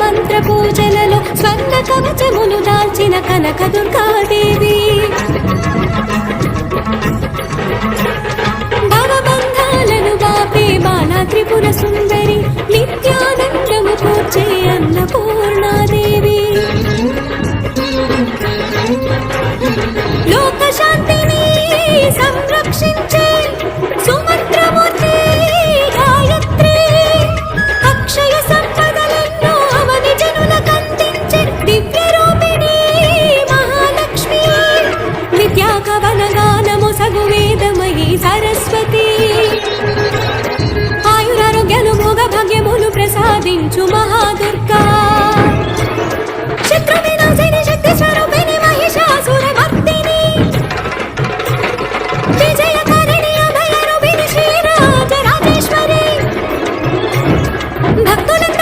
మంత్ర పూజలలో స్వర్ణ కవచమును దాల్చిన కనక దుర్గాదేవి భవబంధాలను బాపే బాలా త్రిపుర సుందరి నిత్యానందము కూర్చే అన్నపూర్ణాదేవి లోక శాంతిని సంరక్షించే సుమంత్రమూర్తి గాయత్రి అక్షయ సంపదలెన్నో అవని జనులకందించే దివ్య రూపిణి మహాలక్ష్మి విద్యా కవన గానము సగు వేదమయీ సరస్వతి ఆయురారోగ్యాలు భోగ భాగ్యములు ప్రసాదించు మహాదుర్గా